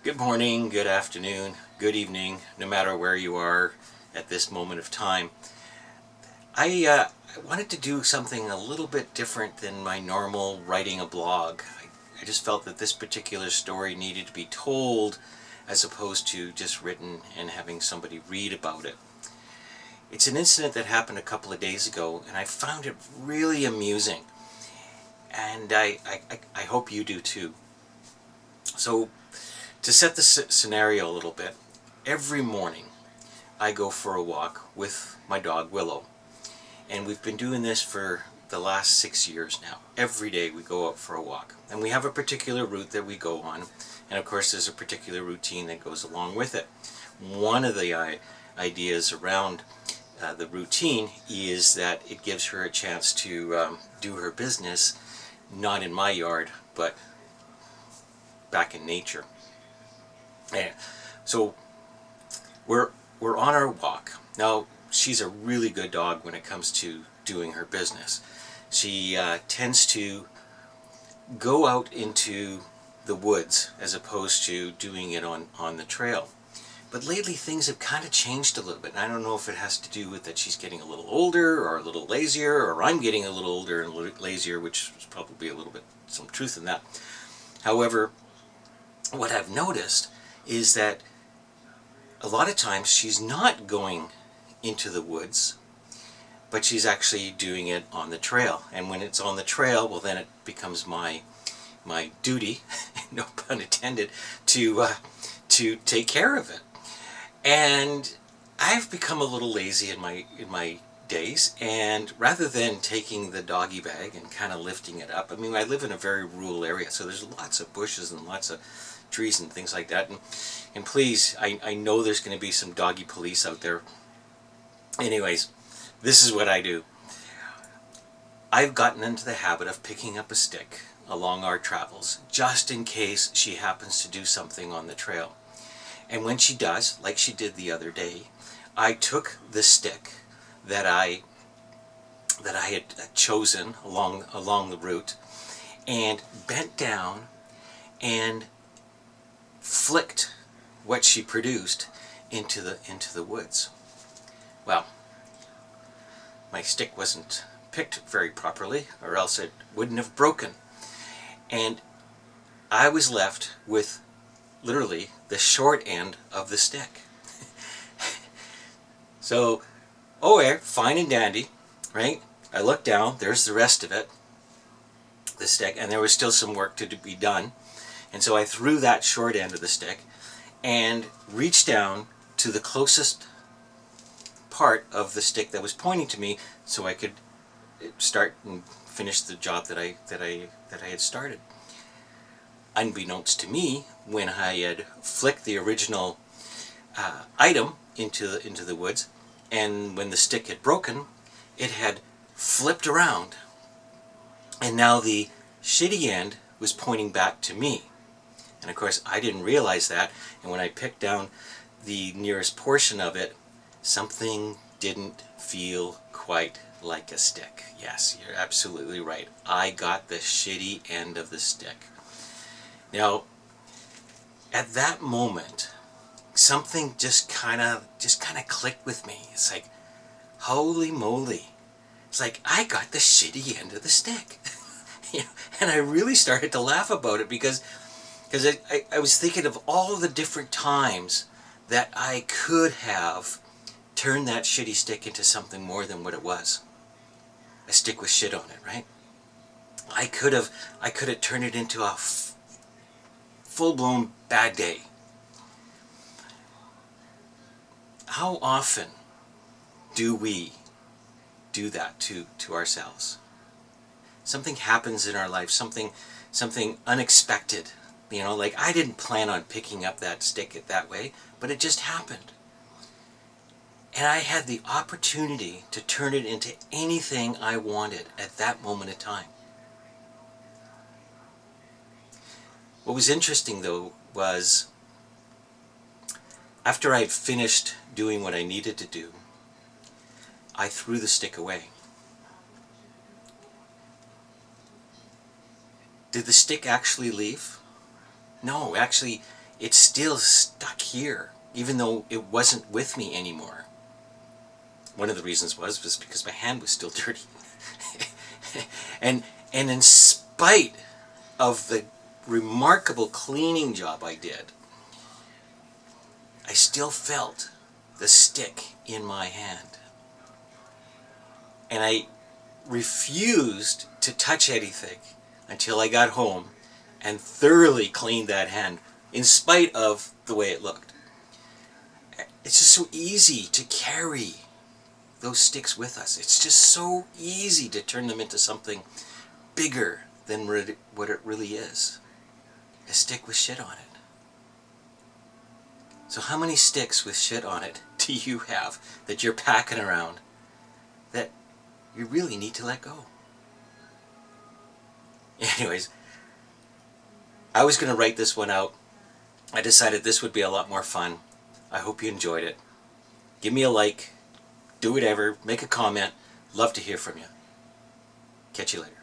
Good morning, good afternoon, good evening, no matter where you are at this moment of time. I wanted to do something a little bit different than my normal writing a blog. I just felt that this particular story needed to be told as opposed to just written and having somebody read about it. It's an incident that happened a couple of days ago, and I found it really amusing. And I hope you do too. So, to set the scenario a little bit, every morning I go for a walk with my dog Willow. And we've been doing this for the last 6 years now. Every day we go out for a walk. And we have a particular route that we go on. And of course there's a particular routine that goes along with it. One of the ideas around the routine is that it gives her a chance to do her business, not in my yard, but back in nature. Yeah. So we're on our walk. Now, she's a really good dog when it comes to doing her business. She tends to go out into the woods as opposed to doing it on the trail. But lately things have kind of changed a little bit. And I don't know if it has to do with that she's getting a little older or a little lazier, or I'm getting a little older and a little lazier, which is probably a little bit some truth in that. However, what I've noticed is that a lot of times she's not going into the woods, but she's actually doing it on the trail. And when it's on the trail, well, then it becomes my duty, no pun intended, to take care of it. And I've become a little lazy in my days, and rather than taking the doggy bag and kind of lifting it up, I mean, I live in a very rural area, so there's lots of bushes and lots of trees and things like that. And please, I know there's going to be some doggy police out there. Anyways, this is what I do. I've gotten into the habit of picking up a stick along our travels, just in case she happens to do something on the trail. And when she does, like she did the other day, I took the stick that I had chosen along the route and bent down and flicked what she produced into the woods. Well, my stick wasn't picked very properly, or else it wouldn't have broken. And I was left with literally the short end of the stick. So, fine and dandy, right? I looked down, there's the rest of it, the stick, and there was still some work to be done. And so I threw that short end of the stick and reached down to the closest part of the stick that was pointing to me so I could start and finish the job that I had started. Unbeknownst to me, when I had flicked the original item into the woods, and when the stick had broken, it had flipped around, and now the shitty end was pointing back to me. And of course I didn't realize that, and when I picked down the nearest portion of it, something didn't feel quite like a stick. Yes, you're absolutely right. I got the shitty end of the stick. Now, at that moment, something just kind of clicked with me. It's like, holy moly. It's like, I got the shitty end of the stick. And I really started to laugh about it because I was thinking of all the different times that I could have turned that shitty stick into something more than what it was. A stick with shit on it, right? I could have turned it into a full-blown bad day. How often do we do that to ourselves? Something happens in our life, something unexpected. Like I didn't plan on picking up that stick that way, but it just happened. And I had the opportunity to turn it into anything I wanted at that moment in time. What was interesting, though, was after I'd finished doing what I needed to do, I threw the stick away. Did the stick actually leave? No, actually, it's still stuck here, even though it wasn't with me anymore. One of the reasons was because my hand was still dirty. and in spite of the remarkable cleaning job I did, I still felt the stick in my hand. And I refused to touch anything until I got home and thoroughly cleaned that hand, in spite of the way it looked. It's just so easy to carry those sticks with us. It's just so easy to turn them into something bigger than what it really is. A stick with shit on it. So how many sticks with shit on it do you have that you're packing around that you really need to let go? Anyways, I was going to write this one out. I decided this would be a lot more fun. I hope you enjoyed it. Give me a like, do whatever, make a comment. Love to hear from you. Catch you later.